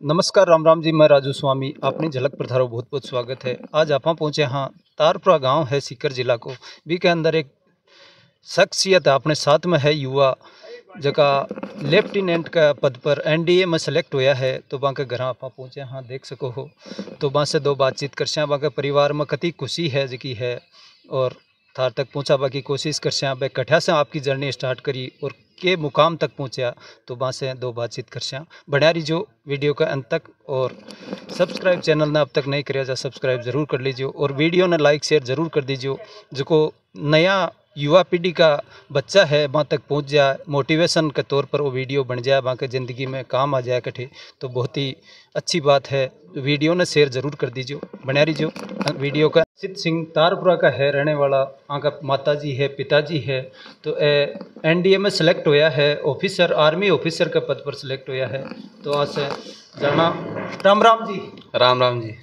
नमस्कार राम राम जी, मैं राजू स्वामी आपने झलक पर थारो बहुत बहुत स्वागत है। आज आप पहुँचे हाँ तारपुरा गांव है सीकर जिला को भी के अंदर एक शख्सियत अपने साथ में है युवा जगह लेफ्टिनेंट का पद पर एनडीए में सेलेक्ट होया है। तो वहाँ के घर आप पहुँचे हाँ देख सको हो। तो वहाँ से दो बातचीत कर वहाँ के परिवार में कति खुशी है जी है और थार तक पहुँचावा की कोशिश कर भाई कठिया से आपकी जर्नी स्टार्ट करी और के मुकाम तक पहुँचा। तो वहाँ से दो बातचीत कर बढ़िया रही जो वीडियो का अंत तक। और सब्सक्राइब चैनल ने अब तक नहीं कराया जा सब्सक्राइब ज़रूर कर लीजिए और वीडियो ने लाइक शेयर ज़रूर कर दीजिए जो नया युवा पीढ़ी का बच्चा है वहाँ तक पहुँच जाए, मोटिवेशन के तौर पर वो वीडियो बन जाए, वहाँ के ज़िंदगी में काम आ जाए कठे। तो बहुत ही अच्छी बात है, वीडियो ने शेयर ज़रूर कर दीजिए बना रही जो वीडियो का। सिद्ध सिंह तारपुरा का है रहने वाला, वहाँ का माताजी है पिताजी है। तो एनडीए में सेलेक्ट होया है, ऑफिसर आर्मी ऑफिसर के पद पर सेलेक्ट होया है। तो आज से जाना राम राम जी। राम राम जी।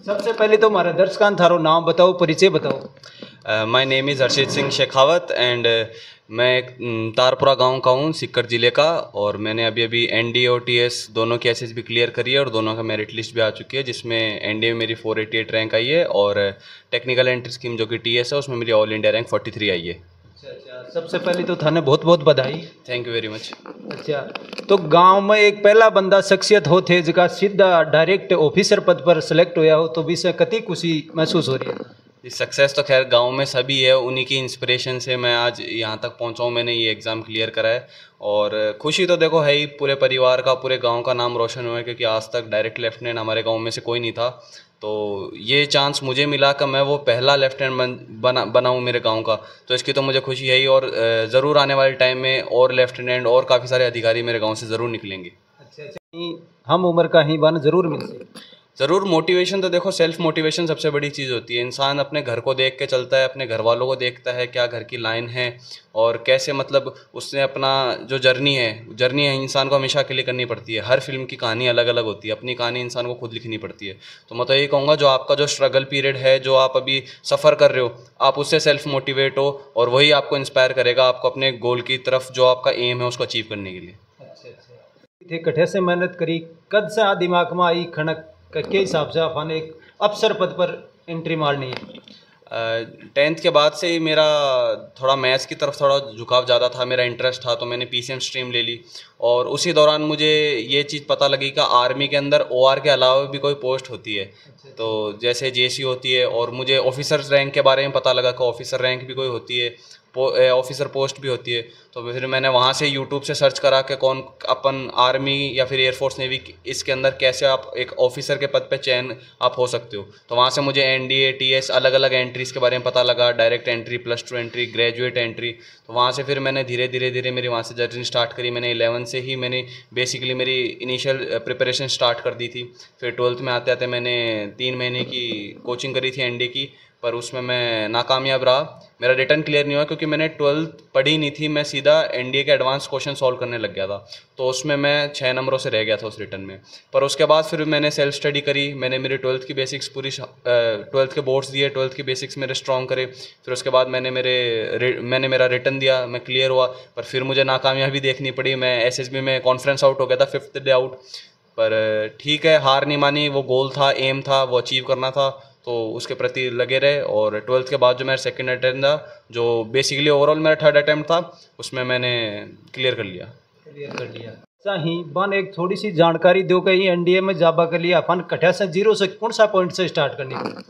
सबसे पहले तो हमारे दर्शकान थारो नाम बताओ, परिचय बताओ। My name is Harshit Singh Shekhawat and मैं तारपुरा गांव का हूँ, सीकर ज़िले का। और मैंने अभी अभी एनडीए और टीएस दोनों की एसएसबी क्लियर करी है और दोनों का मेरिट लिस्ट भी आ चुकी है, जिसमें एनडीए में मेरी 488 रैंक आई है और टेक्निकल एंट्री स्कीम जो कि टीएस है उसमें मेरी ऑल इंडिया रैंक 43 आई है। अच्छा, सबसे पहले तो थाने बहुत बहुत बधाई। Thank you very much. अच्छा, तो गांव में एक पहला बंदा शख्सियत होते जिसका सीधा डायरेक्ट ऑफिसर पद पर सेलेक्ट होया हो, तो विषय कति खुशी महसूस हो रही है। सक्सेस तो खैर गांव में सभी है, उन्हीं की इंस्पिरेशन से मैं आज यहाँ तक पहुँचा हूँ, मैंने ये एग्ज़ाम क्लियर करा है। और खुशी तो देखो है ही, पूरे परिवार का पूरे गांव का नाम रोशन हुआ है, क्योंकि आज तक डायरेक्ट लेफ्टिनेंट हमारे गांव में से कोई नहीं था। तो ये चांस मुझे मिला कि मैं वो पहला लेफ्टिनेंट बनाऊँ मेरे गांव का, तो इसकी तो मुझे खुशी है ही। और ज़रूर आने वाले टाइम में और लेफ्टिनेंट और काफ़ी सारे अधिकारी मेरे गाँव से ज़रूर निकलेंगे। अच्छा, हम उम्र का ही बन जरूर मिलते। ज़रूर। मोटिवेशन तो देखो, सेल्फ मोटिवेशन सबसे बड़ी चीज़ होती है। इंसान अपने घर को देख के चलता है, अपने घर वालों को देखता है क्या घर की लाइन है और कैसे मतलब उसने अपना जो जर्नी है इंसान को हमेशा के लिए करनी पड़ती है। हर फिल्म की कहानी अलग अलग होती है, अपनी कहानी इंसान को खुद लिखनी पड़ती है। तो मैं तो यही कहूँगा, जो आपका जो स्ट्रगल पीरियड है, जो आप अभी सफ़र कर रहे हो, आप उससे सेल्फ मोटिवेट हो और वही आपको इंस्पायर करेगा आपको अपने गोल की तरफ, जो आपका एम है उसको अचीव करने के लिए। अच्छा, कठे से मेहनत करी, कद से आ दिमाग में आई खनक के हिसाब से आपने एक अफसर पद पर एंट्री मारनी है। 10th के बाद से ही मेरा थोड़ा मैथ्स की तरफ थोड़ा झुकाव ज़्यादा था, मेरा इंटरेस्ट था, तो मैंने पीसीएम स्ट्रीम ले ली। और उसी दौरान मुझे ये चीज़ पता लगी कि आर्मी के अंदर ओआर के अलावा भी कोई पोस्ट होती है। तो जैसे जेसी होती है, और मुझे ऑफिसर रैंक के बारे में पता लगा कि ऑफिसर रैंक भी कोई होती है, ऑफिसर पोस्ट भी होती है। तो फिर मैंने वहाँ से यूट्यूब से सर्च करा कि कौन अपन आर्मी या फिर एयरफोर्स नेवी इसके अंदर कैसे आप एक ऑफिसर के पद पे चयन आप हो सकते हो। तो वहाँ से मुझे एनडीए टीएस अलग अलग एंट्रीज़ के बारे में पता लगा, direct entry, +2 entry, graduate entry. तो वहाँ से फिर मैंने धीरे धीरे मेरी वहाँ से जर्नी स्टार्ट करी। मैंने 11 से ही मैंने बेसिकली मेरी इनिशियल प्रिपरेशन स्टार्ट कर दी थी। फिर 12th में आते आते मैंने 3 महीने की कोचिंग करी थी एनडीए की, पर उसमें मैं नाकामयाब रहा। मेरा रिटर्न क्लियर नहीं हुआ क्योंकि मैंने 12th पढ़ी नहीं थी, मैं सीधा एनडीए के एडवांस क्वेश्चन सॉल्व करने लग गया था। तो उसमें मैं 6 नंबरों से रह गया था उस रिटर्न में। पर उसके बाद फिर मैंने सेल्फ स्टडी करी, मैंने मेरी 12th की बेसिक्स पूरी 12th के बोर्ड्स दिए, 12th की बेसिक्स मेरे स्ट्रॉन्ग करे। फिर उसके बाद मैंने मेरा रिटर्न दिया, मैं क्लियर हुआ। पर फिर मुझे नाकामयाबी देखनी पड़ी, मैं एसएसबी में कॉन्फ्रेंस आउट हो गया था 5th डे आउट। पर ठीक है, हार नहीं मानी, वो गोल था, एम था, वो अचीव करना था, तो उसके प्रति लगे रहे। और 12th के बाद जो मेरा सेकंड अटेम्प्ट था, जो बेसिकली ओवरऑल मेरा 3rd अटेम्प्ट था, उसमें मैंने क्लियर कर लिया। सही बन एक थोड़ी सी जानकारी दो कि एनडीए में जाबा के लिए अपन कठिया से जीरो से कौन सा पॉइंट से स्टार्ट करनी है।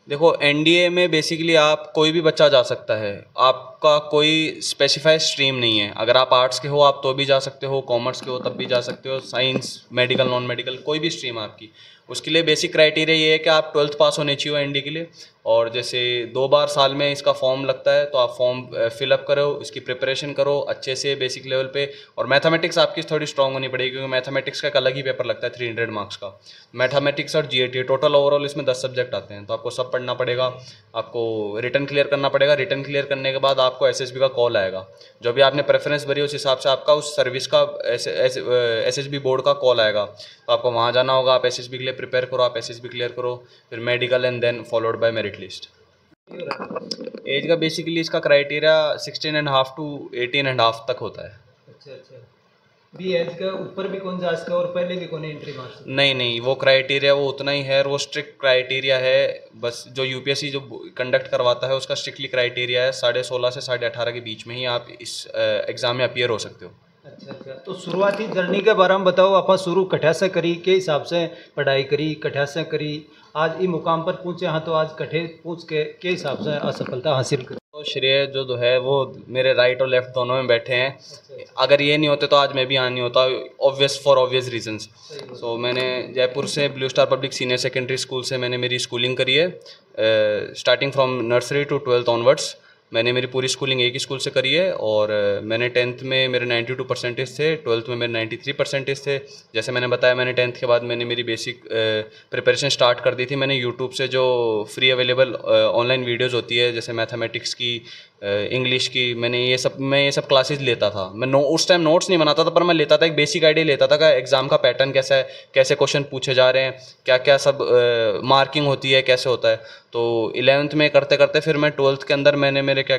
देखो, एनडीए में बेसिकली आप कोई भी बच्चा जा सकता है, आपका कोई स्पेसिफाइड स्ट्रीम नहीं है। अगर आप आर्ट्स के हो आप तो भी जा सकते हो, कॉमर्स के हो तब भी जा सकते हो, साइंस, मेडिकल, नॉन मेडिकल, कोई भी स्ट्रीम आपकी। उसके लिए बेसिक क्राइटेरिया ये है कि आप 12th पास होने चाहिए एनडीए के लिए। और जैसे 2 बार साल में इसका फॉर्म लगता है, तो आप फॉर्म फिलअप करो, इसकी प्रिपरेशन करो अच्छे से बेसिक लेवल पे। और मैथमेटिक्स आपकी थोड़ी स्ट्रांग होनी पड़ेगी, क्योंकि मैथमेटिक्स का एक अलग ही पेपर लगता है 300 मार्क्स का। मैथमेटिक्स और जीएटी टोटल ओवरऑल इसमें 10 सब्जेक्ट आते हैं, तो आपको सब पढ़ना पड़ेगा। आपको रिटर्न क्लियर करना पड़ेगा। रिटर्न क्लियर करने के बाद आपको एसएसबी का कॉल आएगा, जो भी आपने प्रेफरेंस भरी उस हिसाब से आपका उस सर्विस का एसएसबी बोर्ड का कॉल आएगा। तो आपको वहाँ जाना होगा, आप एसएसबी के लिए प्रिपेयर करो, आप एसएसबी क्लियर करो, फिर medical and then followed by merit list. Age का बेसिकली इसका क्राइटेरिया 16.5 to 18.5 तक होता है। अच्छा, भी एज का ऊपर भी कौन जा सकता और पहले भी कौन एंट्री मार सकता? नहीं नहीं, वो क्राइटेरिया वो उतना ही है और वो स्ट्रिक्ट क्राइटेरिया है। बस जो यूपीएससी जो कंडक्ट करवाता है उसका स्ट्रिक्टली क्राइटेरिया है 16.5 से 18.5 के बीच में ही आप इस एग्ज़ाम में अपीयर हो सकते हो। अच्छा अच्छा, तो शुरुआती जर्नी के बारे में बताओ। आप शुरू कठिया से करी के हिसाब से पढ़ाई करी, कठिया से करी, आज इस मुकाम पर पहुंचे हाँ, तो आज कठे पहुंच के हिसाब से असफलता हासिल करी? तो श्रेय जो है वो मेरे राइट और लेफ्ट दोनों में बैठे हैं। अगर ये नहीं होते तो आज मैं भी यहाँ नहीं होता, ऑब्वियस रीजंस। सो मैंने जयपुर से Blue Star Public Senior Secondary School से मैंने मेरी स्कूलिंग करी है। Starting from nursery to 12th onwards मैंने मेरी पूरी स्कूलिंग एक ही स्कूल से करी है। और मैंने 10th में मेरे 92 परसेंटेज थे, 12th में मेरे 93 परसेंटेज थे। जैसे मैंने बताया, मैंने 10th के बाद मैंने मेरी बेसिक प्रिपरेशन स्टार्ट कर दी थी। मैंने यूट्यूब से जो फ्री अवेलेबल ऑनलाइन वीडियोस होती है, जैसे मैथमेटिक्स की, इंग्लिश की, मैं ये सब क्लासेस लेता था। मैं उस टाइम नोट्स नहीं बनाता था, पर मैं लेता था, एक बेसिक आइडिया लेता था कि एग्ज़ाम का पैटर्न कैसा है, कैसे क्वेश्चन पूछे जा रहे हैं, क्या क्या सब मार्किंग होती है, कैसे होता है। तो 11th में करते करते फिर मैं 12th के अंदर मैंने मेरे क्या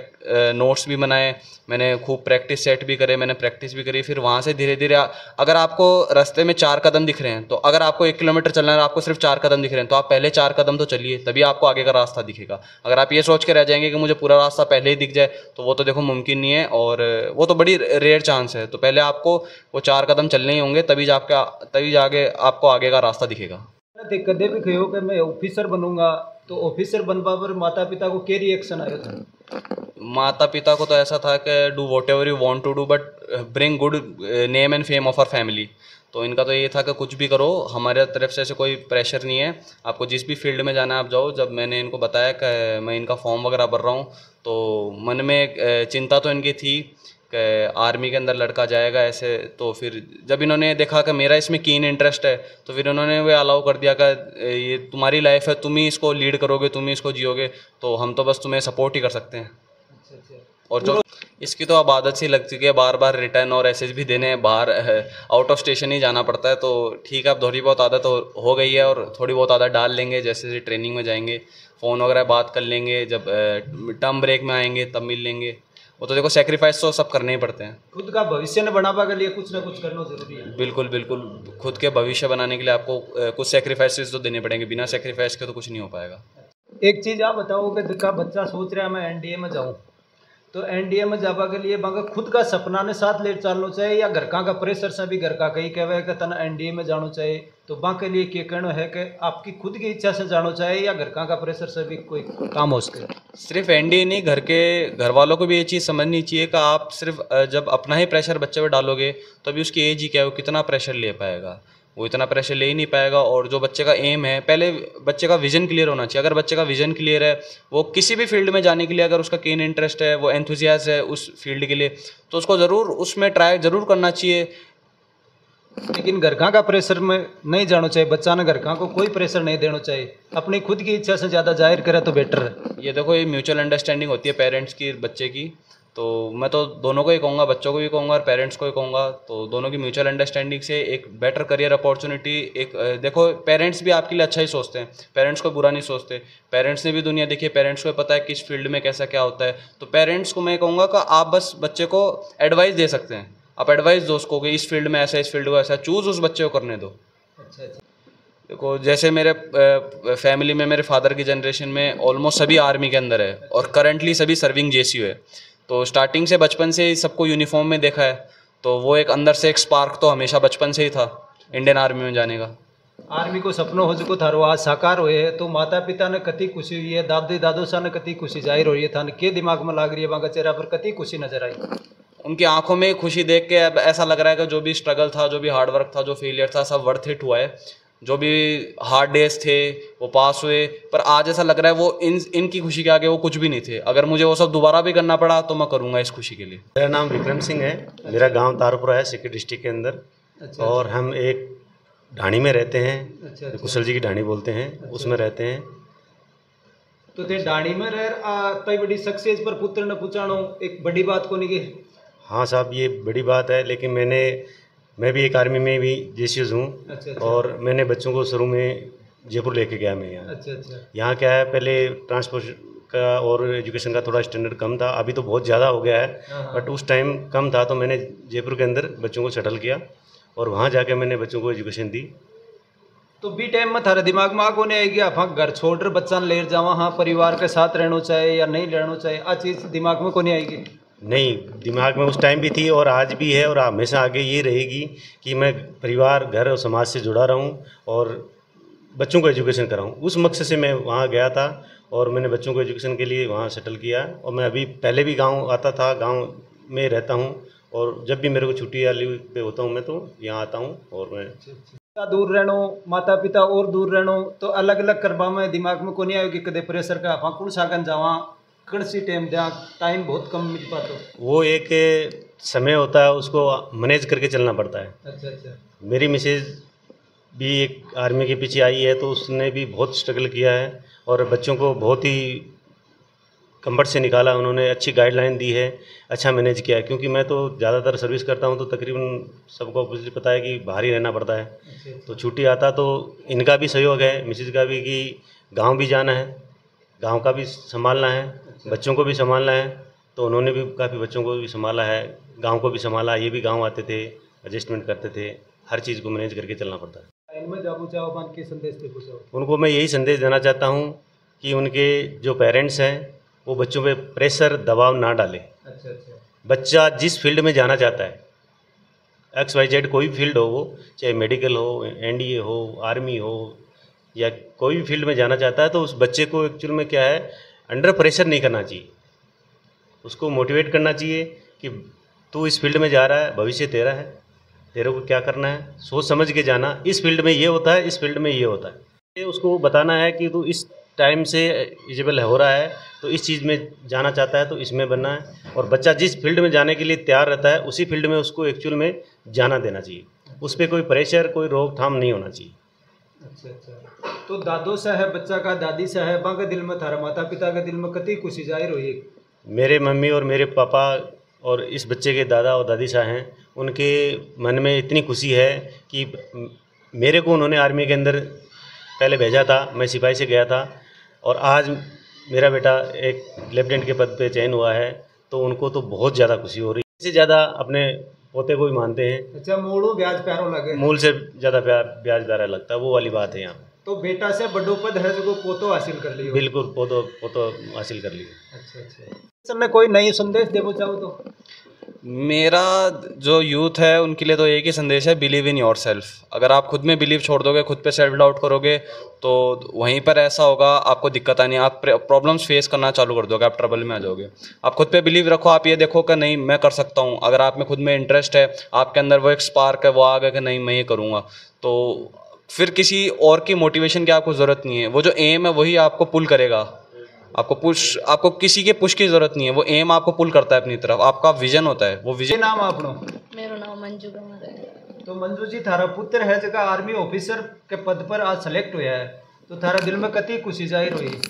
नोट्स भी बनाए, मैंने खूब प्रैक्टिस सेट भी करे, मैंने प्रैक्टिस भी करी। फिर वहाँ से धीरे धीरे अगर आपको रास्ते में 4 कदम दिख रहे हैं, तो अगर आपको 1 किलोमीटर चलना है और आपको सिर्फ 4 कदम दिख रहे हैं, तो आप पहले 4 कदम तो चलिए, तभी आपको आगे का रास्ता दिखेगा। अगर आप ये सोच के रह जाएंगे कि मुझे पूरा रास्ता पहले ही दिख जाए, तो वो तो देखो मुमकिन नहीं है, और वो तो बड़ी रेयर चांस है। तो पहले आपको वो 4 कदम चलने ही होंगे, तभी जाके आपको आगे का रास्ता दिखेगा। कदे भी कहो कि मैं ऑफिसर बनूंगा, तो ऑफिसर बनवा पर माता पिता को क्या रिएक्शन आया था? माता पिता को तो ऐसा था कि do whatever you want to do, but bring good name and fame of our family. तो इनका तो ये था कि कुछ भी करो, हमारे तरफ से ऐसे कोई प्रेशर नहीं है, आपको जिस भी फील्ड में जाना है आप जाओ। जब मैंने इनको बताया कि मैं इनका फॉर्म वगैरह भर रहा हूँ, तो मन में एक चिंता तो इनकी थी कि आर्मी के अंदर लड़का जाएगा ऐसे। तो फिर जब इन्होंने देखा कि मेरा इसमें कीन इंटरेस्ट है, तो फिर उन्होंने वो अलाउ कर दिया कि ये तुम्हारी लाइफ है, तुम ही इसको लीड करोगे, तुम ही इसको जियोगे, तो हम तो बस तुम्हें सपोर्ट ही कर सकते हैं। और जो इसकी तो अब आदत सी लग चुकी है, बार बार रिटर्न और एसएच भी देने, बाहर आउट ऑफ स्टेशन ही जाना पड़ता है। तो ठीक है, अब थोड़ी बहुत आदत हो गई है, और थोड़ी बहुत आदत डाल लेंगे। जैसे जैसे ट्रेनिंग में जाएंगे, फ़ोन वगैरह बात कर लेंगे, जब टर्म ब्रेक में आएंगे तब मिल लेंगे। वो तो देखो सेक्रीफाइस तो सब करने ही पड़ते हैं। खुद का भविष्य न बनावा के लिए कुछ ना कुछ करना जरूरी है। बिल्कुल बिल्कुल, खुद के भविष्य बनाने के लिए आपको कुछ सेक्रीफाइसेस तो देने पड़ेंगे, बिना सेक्रीफाइस के तो कुछ नहीं हो पाएगा। एक चीज़ आप बताओ कि जिसका बच्चा सोच रहा है मैं एनडीए में जाऊँ, तो एनडीए में जावा के लिए बांका खुद का सपना ने साथ ले चलना चाहिए, या घर का प्रेशर से भी घर का कहीं कहे कि तना एनडीए में जाना चाहिए, तो बांके लिए क्या कहना है कि आपकी खुद की इच्छा से जाना चाहिए, या घर का प्रेशर से भी कोई काम हो सके? सिर्फ एनडीए नहीं, घर वालों को भी ये चीज़ समझनी चाहिए कि आप सिर्फ जब अपना ही प्रेशर बच्चे पे डालोगे, तो अभी उसकी एज ही क्या है, वो कितना प्रेशर ले पाएगा? वो इतना प्रेशर ले ही नहीं पाएगा। और जो बच्चे का एम है, पहले बच्चे का विजन क्लियर होना चाहिए। अगर बच्चे का विजन क्लियर है, वो किसी भी फील्ड में जाने के लिए अगर उसका कीन इंटरेस्ट है, वो एंथुजियास्ट है उस फील्ड के लिए, तो उसको ज़रूर उसमें ट्राई ज़रूर करना चाहिए। लेकिन घर का प्रेशर में नहीं जाना चाहिए, बच्चा ने घर को कोई प्रेशर नहीं देना चाहिए, अपनी खुद की इच्छा से ज़्यादा जाहिर करे तो बेटर है। ये देखो, ये म्यूचुअल अंडरस्टैंडिंग होती है पेरेंट्स की बच्चे की। तो मैं तो दोनों को ही कहूँगा, बच्चों को भी कहूँगा और पेरेंट्स को ही कहूँगा। तो दोनों की म्यूचुअल अंडरस्टैंडिंग से एक बेटर करियर अपॉर्चुनिटी, एक देखो पेरेंट्स भी आपके लिए अच्छा ही सोचते हैं, पेरेंट्स को बुरा नहीं सोचते। पेरेंट्स ने भी दुनिया देखी है, पेरेंट्स को पता है किस फील्ड में कैसा क्या होता है। तो पेरेंट्स को मैं कहूँगा कि आप बस बच्चे को एडवाइस दे सकते हैं, आप एडवाइस दो उसको कि इस फील्ड में ऐसा, इस फील्ड को ऐसा, चूज़ उस बच्चे को करने दो। अच्छा अच्छा। देखो जैसे मेरे फैमिली में मेरे फादर की जनरेशन में ऑलमोस्ट सभी आर्मी के अंदर है, और करंटली सभी सर्विंग जेसीयू है। तो स्टार्टिंग से बचपन से ही सबको यूनिफॉर्म में देखा है, तो वो एक अंदर से एक स्पार्क तो हमेशा बचपन से ही था इंडियन आर्मी में जाने का। आर्मी को सपनों हो चुको थारो आज साकार हुए है, तो माता पिता ने कति खुशी हुई है, दादी दादो सा ने कति खुशी जाहिर हो रही है, थाने के दिमाग में लाग रही है, बांका चेहरा पर कति खुशी नजर आई? उनकी आंखों में खुशी देख के अब ऐसा लग रहा है कि जो भी स्ट्रगल था, जो भी हार्डवर्क था, जो फेलियर था, सब वर्थ इट हुआ है। जो भी हार्ड डेज थे वो पास हुए, पर आज ऐसा लग रहा है वो इनकी खुशी के आगे वो कुछ भी नहीं थे। अगर मुझे वो सब दोबारा भी करना पड़ा तो मैं करूँगा इस खुशी के लिए। मेरा नाम विक्रम सिंह है, मेरा गांव तारपुरा है, सीकर डिस्ट्रिक्ट के अंदर। अच्छा। और हम एक ढाणी में रहते हैं। अच्छा। कुशल जी की ढाणी बोलते हैं। अच्छा। उसमें रहते हैं। तो ते ढाणी में रह तई बड़ी सक्सेस पर पुत्र ने पूछाणो एक बड़ी बात को नहीं की? हाँ साहब, ये बड़ी बात है, लेकिन मैं भी एक आर्मी में भी जेसीयू हूँ। अच्छा। और मैंने बच्चों को शुरू में जयपुर लेके गया मैं यहाँ। अच्छा। यहाँ क्या है, पहले ट्रांसपोर्ट का और एजुकेशन का थोड़ा स्टैंडर्ड कम था। अभी तो बहुत ज़्यादा हो गया है, बट उस टाइम कम था, तो मैंने जयपुर के अंदर बच्चों को सेटल किया और वहाँ जाके मैंने बच्चों को एजुकेशन दी। तो बी टाइम में थारे दिमाग में आगो नहीं आएगी आप घर छोड़ बच्चा ले जावा, हाँ परिवार के साथ रहना चाहिए या नहीं रहना चाहिए, आ चीज़ दिमाग में को नहीं आएगी? नहीं, दिमाग में उस टाइम भी थी और आज भी है और हमेशा आगे ये रहेगी कि मैं परिवार, घर और समाज से जुड़ा रहूं और बच्चों को एजुकेशन कराऊं। उस मकसद से मैं वहाँ गया था और मैंने बच्चों को एजुकेशन के लिए वहाँ सेटल किया। और मैं अभी पहले भी गांव आता था, गांव में रहता हूँ और जब भी मेरे को छुट्टी या लीव पे होता हूँ मैं तो यहाँ आता हूँ। और मैं दूर रहनो, माता पिता और दूर रहनो, तो अलग अलग करवा में दिमाग में को नहीं आएगी कदे प्रेशर का आप कौन सागन जावा, कौन सी टाइम जहाँ टाइम बहुत कम मिल पाता? वो एक समय होता है, उसको मैनेज करके चलना पड़ता है। अच्छा अच्छा। मेरी मिसेज भी एक आर्मी के पीछे आई है, तो उसने भी बहुत स्ट्रगल किया है और बच्चों को बहुत ही कंफर्ट से निकाला। उन्होंने अच्छी गाइडलाइन दी है, अच्छा मैनेज किया है। क्योंकि मैं तो ज़्यादातर सर्विस करता हूँ, तो तकरीबन सबको ऑब्वियसली पता है कि बाहर ही रहना पड़ता है। तो छुट्टी आता तो इनका भी सहयोग है, मिसेज का भी, कि गाँव भी जाना है, गाँव का भी संभालना है, बच्चों को भी संभालना है। तो उन्होंने भी काफ़ी बच्चों को भी संभाला है, गाँव को भी संभाला। ये भी गाँव आते थे, एडजस्टमेंट करते थे, हर चीज़ को मैनेज करके चलना पड़ता है। इनमें जाबू चाहो बान के संदेश दे पूछो उनको मैं यही संदेश देना चाहता हूँ कि उनके जो पेरेंट्स हैं वो बच्चों पे प्रेशर, दबाव ना डालें। अच्छा अच्छा। बच्चा जिस फील्ड में जाना चाहता है, XYZ कोई भी फील्ड हो, वो चाहे मेडिकल हो, NDA हो, आर्मी हो या कोई भी फील्ड में जाना चाहता है, तो उस बच्चे को एक्चुअल में क्या है, अंडर प्रेशर नहीं करना चाहिए। उसको मोटिवेट करना चाहिए कि तू इस फील्ड में जा रहा है, भविष्य तेरा है, तेरे को क्या करना है, सोच समझ के जाना। इस फील्ड में ये होता है, इस फील्ड में ये होता है। ये उसको बताना है कि तू इस टाइम से एलिजिबल हो रहा है, तो इस चीज़ में जाना चाहता है तो इसमें बनना है। और बच्चा जिस फील्ड में जाने के लिए तैयार रहता है, उसी फील्ड में उसको एक्चुअल में जाना देना चाहिए। उस पर कोई प्रेशर, कोई रोकथाम नहीं होना चाहिए। अच्छा अच्छा। तो दादो सा है बच्चा का, दादी सा है, बांका दिल में थारा माता पिता के दिल में कतई खुशी जाहिर हुई? मेरे मम्मी और मेरे पापा और इस बच्चे के दादा और दादी साहब हैं, उनके मन में इतनी खुशी है कि मेरे को उन्होंने आर्मी के अंदर पहले भेजा था, मैं सिपाही से गया था, और आज मेरा बेटा एक लेफ्टिनेंट के पद पे चयन हुआ है, तो उनको तो बहुत ज़्यादा खुशी हो रही है। इससे ज़्यादा अपने पोते को ही मानते हैं। अच्छा, मूल ब्याज प्यारो लगे, मूल से ज़्यादा ब्याज प्यारा लगता है, वो वाली बात है यहाँ। तो बेटा से बड़ो पद है जो पोतो हासिल कर लियो? बिल्कुल, पोतो हासिल कर लिया। अच्छा अच्छा। सर ने कोई नई संदेश देना चाहो तो? मेरा जो यूथ है उनके लिए तो एक ही संदेश है, बिलीव इन योर सेल्फ। अगर आप खुद में बिलीव छोड़ दोगे, खुद पे सेल्फ डाउट करोगे, तो वहीं पर ऐसा होगा, आपको दिक्कत आनी, आप प्रॉब्लम्स फेस करना चालू कर दोगे, आप ट्रबल में आ जाओगे। आप खुद पे बिलीव रखो, आप ये देखो कि नहीं मैं कर सकता हूँ। अगर आप में खुद में इंटरेस्ट है, आपके अंदर वो एक स्पार्क है, वो आ गया कि नहीं मैं ये करूँगा, तो फिर किसी और की मोटिवेशन की आपको ज़रूरत नहीं है। वो जो एम है वही आपको पुल करेगा। आपको किसी के पुश की जरूरत नहीं है, वो एम आपको पुल करता है अपनी तरफ। आपका विजन होता है, वो विजन। नाम आपनो? मेरा नाम मंजू गंवर है। तो मंजू जी, थारा पुत्र है जगह आर्मी ऑफिसर के पद पर आज सेलेक्ट हुआ है, तो थारा दिल में कतई खुशी जाहिर हुई?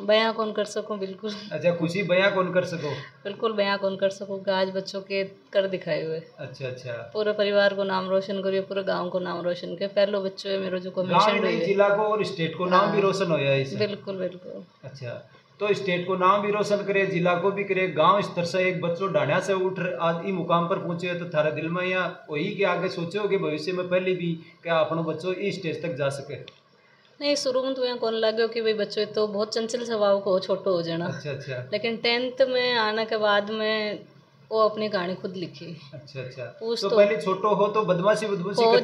बयां कौन कर सको, बिल्कुल। अच्छा, खुशी बयां कौन कर सको? बिल्कुल बयां कौन कर सको, आज बच्चों के कर दिखाए हुए। अच्छा अच्छा। पूरे परिवार को नाम रोशन करिए, पूरे गांव को नाम रोशन करे। पहले बच्चों है मेरे जो गाँव कमीशन नहीं, हुई जिला को और स्टेट को नाम भी रोशन होया है इससे? बिल्कुल बिल्कुल। अच्छा, तो स्टेट को नाम भी रोशन करे, जिला को भी करे, गांव स्तर से एक बच्चों ढाणिया से उठ आज ई मुकाम पर पहुंचे, तो थारा दिल में या वही के आगे सोचो कि भविष्य में पहले भी क्या अपनो बच्चों इस स्टेज तक जा सके? नहीं, शुरू में तो यहाँ कौन लगे कि भाई बच्चों तो बहुत चंचल स्वभाव को छोटो हो जाना। अच्छा अच्छा। लेकिन 10th में आने के बाद में वो अपनी कहानी खुद लिखी। अच्छा अच्छा। तो पहले छोटो हो तो बदमाशी बहुत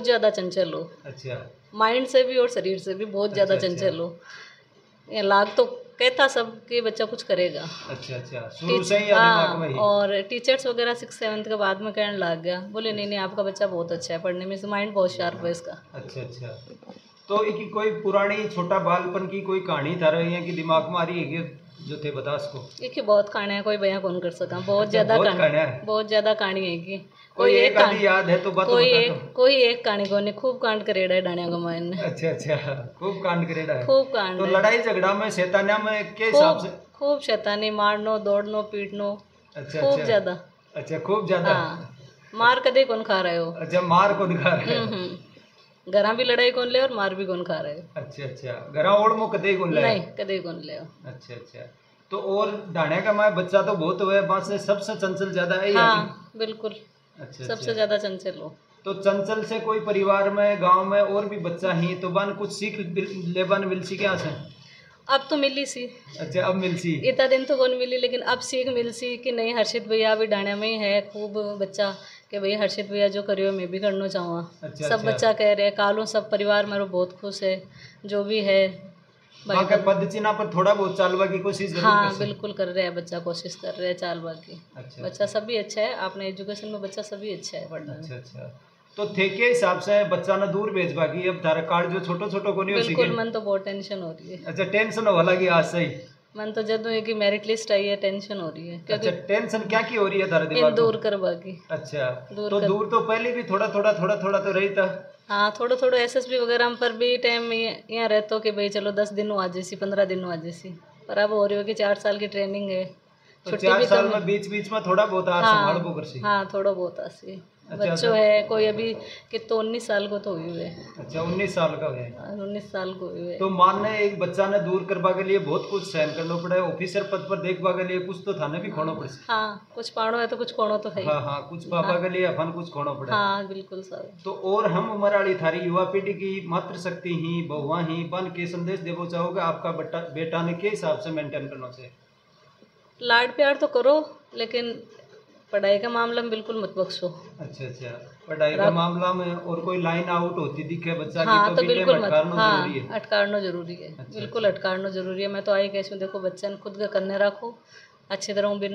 ज़्यादा चंचल हो। अच्छा। माइंड से भी और शरीर से भी बहुत ज़्यादा चंचल हो। ये लाग तो कहता सब कि बच्चा कुछ करेगा। अच्छा अच्छा, शुरू से ही दिमाग में ही। और टीचर्स वगैरह 6th-7th के बाद में कहने लग गया, बोले नहीं आपका बच्चा बहुत अच्छा है पढ़ने में, माइंड बहुत शार्प है इसका। अच्छा अच्छा। तो एक कोई पुरानी छोटा बालपन की कोई कहानी था रही है कि दिमाग में आ रही है जो थे बता उसको? एक बहुत कहानी है, कोई बयां कौन कर सका, बहुत ज़्यादा कहानी है कि कोई एक कहानी याद है तो बात कोई एक कहानी को नहीं, खूब कांड करेड़ा है डाणिया का मायन ने। अच्छा अच्छा, खूब कांड करेड़ा है। खूब कांड। तो लड़ाई झगड़ा में शैतानिया में के हिसाब से? खूब शैतानी, मारनो दौड़नो पीटनो। अच्छा, खूब ज़्यादा। अच्छा, खूब ज़्यादा। मार कदे कौन खा रहे हो? अच्छा, मार कौन खा रहे हो? घरा भी लड़ाई कौन ले और मार भी कौन खा रहे हो। अच्छा घरा ओड़ मो कदे कौन ले नहीं कदे कौन ले। अच्छा तो और ढाणे का माए बच्चा तो बहुत हुए बस सबसे चंचल ज्यादा है या हाँ बिल्कुल। अच्छा सबसे ज्यादा चंचल हो। तो चंचल से कोई परिवार में गांव में और भी बच्चा ही तो बन कुछ सीख लेबन मिल सी क्या से। अब तो मिली सी। अच्छा अब मिल सी। इतना दिन तो कौन मिली लेकिन अब सीख मिल सी कि नहीं हर्षित भैया भी डाणा में ही है खूब बच्चा कि भाई हर्षित भैया जो करियो मैं भी करना चाहूँगा। सब बच्चा कह रहे हैं कालू सब परिवार मेरा बहुत खुश है जो भी है भाई का पद चिन्ह पर थोड़ा बहुत चालवा की कोशिश जरूर हाँ बिल्कुल कर रहे हैं बच्चा कोशिश कर रहे हैं चालवा की। अच्छा बच्चा सभी अच्छा है आपने एजुकेशन में बच्चा सभी अच्छा है पढ़ने में। अच्छा तो थे के हिसाब से बच्चा ना दूर भेज बाकी अब तारा कार्ड जो छोटो को नहीं हो बिल्कुल मन तो बहुत टेंशन हो रही है। अच्छा टेंशन हो लगी आज से ही मन तो जब है कि मेरिट लिस्ट आई है टेंशन हो रही है क्योंकि अच्छा टेंशन क्या की हो रही है तारे दिमाग में दूर कर बाकी। अच्छा तो दूर तो पहले भी थोड़ा तो रही था। हाँ थोड़ा एसएसबी वगैरह हम पर भी टाइम यहाँ रहते हो कि भाई चलो 10 दिन आ जैसी 15 दिन आ जैसी पर अब हो रही हो कि 4 साल की ट्रेनिंग है तो 4 साल में बीच में थोड़ा बहुत संभाल को कर सी। हाँ थोड़ा बहुत आसी बच्चों है कोई अभी कि तो 19 साल को तो हुई है। अच्छा 19 साल का है 19 साल को हुई है। तो मानने एक बच्चा ने दूर करवा के लिए बहुत कुछ सहन करना पड़ा है ऑफिसर पद पर देखवा के लिए कुछ तो थाने भी खोना पड़े। हाँ कुछ पाणो है तो कुछ खोनो तो है। हाँ कुछ पापा के लिए अपन कुछ खोना पड़ा। हाँ बिल्कुल सर। तो और हम उम्र वाली थारी युवा पीढ़ी की मातृशक्ति ही बहुआ ही बन के संदेश देना चाहोगे आपका बेटा ने के हिसाब से मेंटेन करना चाहिए। लाड प्यार तो करो लेकिन पढ़ाई का मामला में बिल्कुल मत बख्शो। अच्छा पढ़ाई का मामला में और कोई लाइन आउट होती दिखे बच्चा हाँ की तो बिल्कुल मत जरूरी है। अटकारना जरूरी है। बिल्कुल अटकारना जरूरी है। मैं तो आई कैसे देखो बच्चा ने खुद का करने रखो अच्छी तरह भी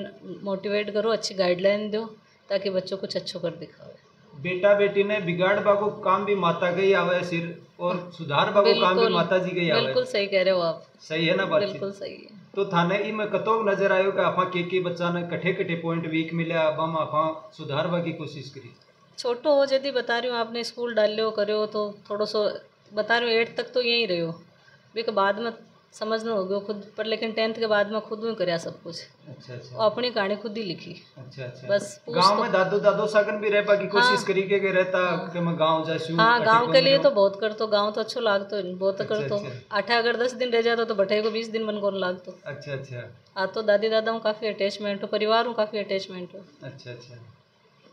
मोटिवेट करो अच्छी गाइडलाइन दो ताकि बच्चों कुछ अच्छो कर दिखाओ। बेटा बेटी ने बिगाड़ बागो काम भी माता गई आवे सिर और सुधार बागो काम भी माता जी गई आवे। बिल्कुल सही कह रहे हो आप। सही है ना बात। बिल्कुल सही है। तो थाने ई में कतो नजर आयो कि आपा के बच्चा ने कठे पॉइंट वीक मिले अब हम आपा सुधारवा की कोशिश करी। छोटो हो यदि बता रही हूँ आपने स्कूल डालो करो तो थोड़ा सो बता रही हूँ 8 तक तो यहीं रहो भी के बाद में समझना हो गया खुद पर लेकिन 10th के बाद में खुद में कराया सब कुछ। अच्छा और अपनी कहानी खुद ही लिखी। अच्छा बस गांव में दादो सागन भी रहपा की कोशिश करी के रहता कि मैं गांव जाऊं। हाँ गांव के लिए तो बहुत कर तो गांव तो अच्छो लागतो बहुत कर तो 8 अगर 10 दिन रह जाता तो बटे को 20 दिन बन कौन लागतो। अच्छा हाँ तो दादी दादा हूँ काफ़ी अटैचमेंट हो परिवार हूँ काफ़ी अटैचमेंट हो। अच्छा